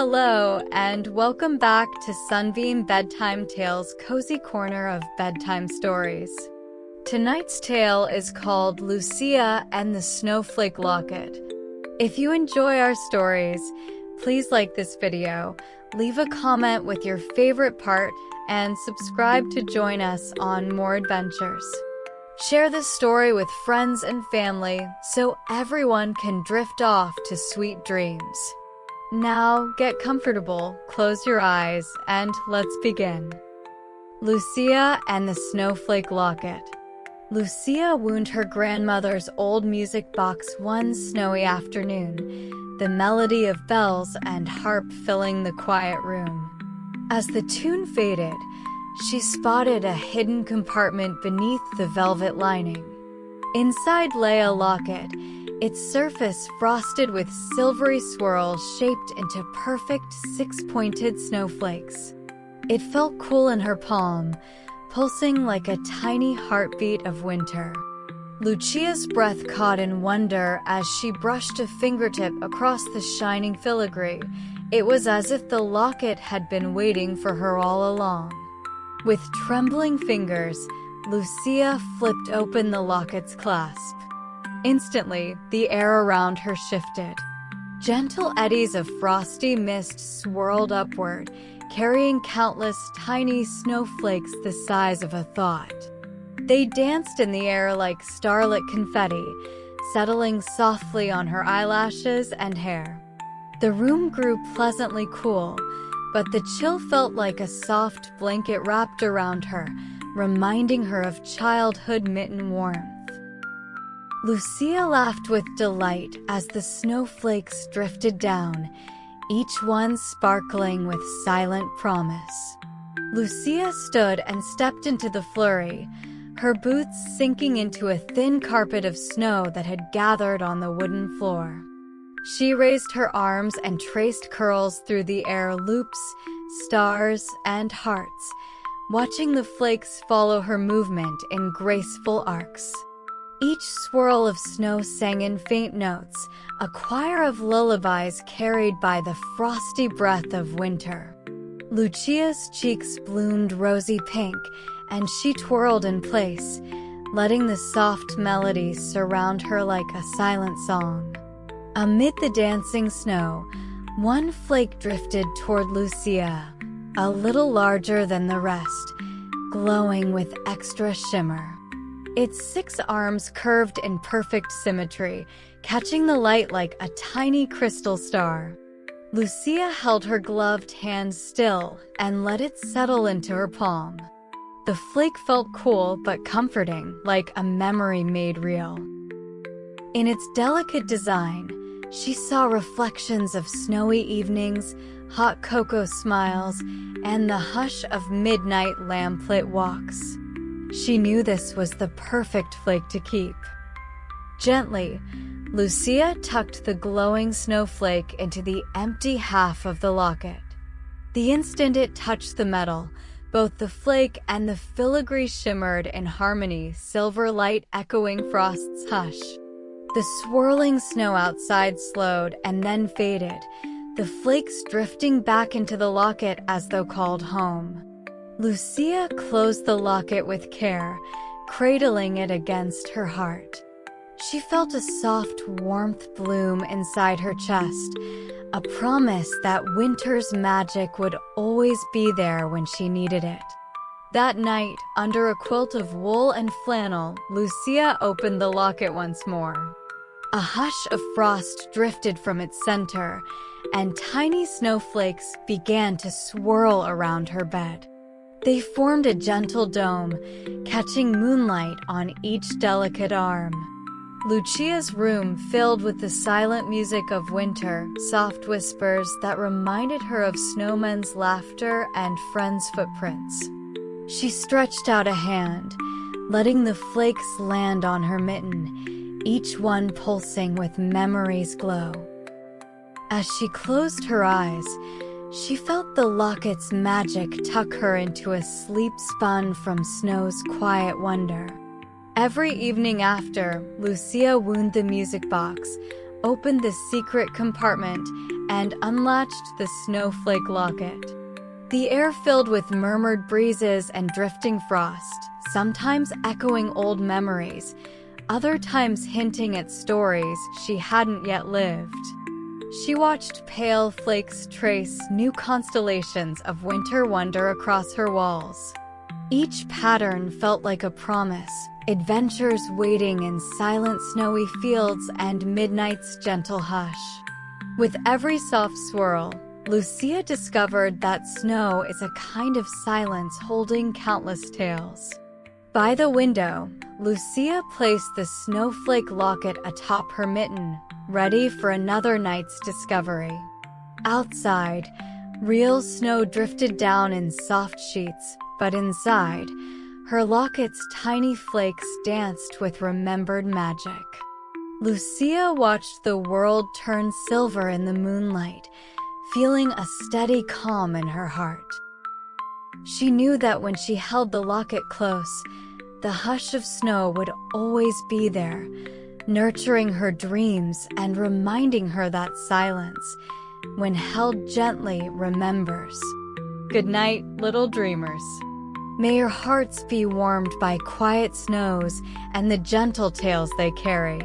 Hello, and welcome back to Sunbeam Bedtime Tales' cozy corner of bedtime stories. Tonight's tale is called Lucia and the Snowflake Locket. If you enjoy our stories, please like this video, leave a comment with your favorite part, and subscribe to join us on more adventures. Share this story with friends and family so everyone can drift off to sweet dreams. Now, get comfortable, close your eyes, and let's begin. Lucia and the Snowflake Locket. Lucia wound her grandmother's old music box one snowy afternoon, the melody of bells and harp filling the quiet room. As the tune faded, she spotted a hidden compartment beneath the velvet lining. Inside lay a locket, its surface frosted with silvery swirls shaped into perfect six-pointed snowflakes. It felt cool in her palm, pulsing like a tiny heartbeat of winter. Lucia's breath caught in wonder as she brushed a fingertip across the shining filigree. It was as if the locket had been waiting for her all along. With trembling fingers, Lucia flipped open the locket's clasp. Instantly, the air around her shifted. Gentle eddies of frosty mist swirled upward, carrying countless tiny snowflakes the size of a thought. They danced in the air like starlit confetti, settling softly on her eyelashes and hair. The room grew pleasantly cool, but the chill felt like a soft blanket wrapped around her, reminding her of childhood mitten warmth. Lucia laughed with delight as the snowflakes drifted down, each one sparkling with silent promise. Lucia stood and stepped into the flurry, her boots sinking into a thin carpet of snow that had gathered on the wooden floor. She raised her arms and traced curls through the air, loops, stars, and hearts, watching the flakes follow her movement in graceful arcs. Each swirl of snow sang in faint notes, a choir of lullabies carried by the frosty breath of winter. Lucia's cheeks bloomed rosy pink, and she twirled in place, letting the soft melodies surround her like a silent song. Amid the dancing snow, one flake drifted toward Lucia, a little larger than the rest, glowing with extra shimmer. Its 6 arms curved in perfect symmetry, catching the light like a tiny crystal star. Lucia held her gloved hand still and let it settle into her palm. The flake felt cool but comforting, like a memory made real. In its delicate design, she saw reflections of snowy evenings, hot cocoa smiles, and the hush of midnight lamplit walks. She knew this was the perfect flake to keep. Gently, Lucia tucked the glowing snowflake into the empty half of the locket. The instant it touched the metal, both the flake and the filigree shimmered in harmony, silver light echoing frost's hush. The swirling snow outside slowed and then faded, the flakes drifting back into the locket as though called home. Lucia closed the locket with care, cradling it against her heart. She felt a soft warmth bloom inside her chest, a promise that winter's magic would always be there when she needed it. That night, under a quilt of wool and flannel, Lucia opened the locket once more. A hush of frost drifted from its center, and tiny snowflakes began to swirl around her bed. They formed a gentle dome, catching moonlight on each delicate arm. Lucia's room filled with the silent music of winter, soft whispers that reminded her of snowmen's laughter and friends' footprints. She stretched out a hand, letting the flakes land on her mitten, each one pulsing with memory's glow. As she closed her eyes, she felt the locket's magic tuck her into a sleep spun from snow's quiet wonder. Every evening after, Lucia wound the music box, opened the secret compartment, and unlatched the Snowflake Locket. The air filled with murmured breezes and drifting frost, sometimes echoing old memories, other times hinting at stories she hadn't yet lived. She watched pale flakes trace new constellations of winter wonder across her walls. Each pattern felt like a promise, adventures waiting in silent snowy fields and midnight's gentle hush. With every soft swirl, Lucia discovered that snow is a kind of silence holding countless tales. By the window, Lucia placed the Snowflake Locket atop her mitten, ready for another night's discovery. Outside, real snow drifted down in soft sheets, but inside, her locket's tiny flakes danced with remembered magic. Lucia watched the world turn silver in the moonlight, feeling a steady calm in her heart. She knew that when she held the locket close, the hush of snow would always be there, nurturing her dreams and reminding her that silence, when held gently, remembers. Good night, little dreamers. May your hearts be warmed by quiet snows and the gentle tales they carry.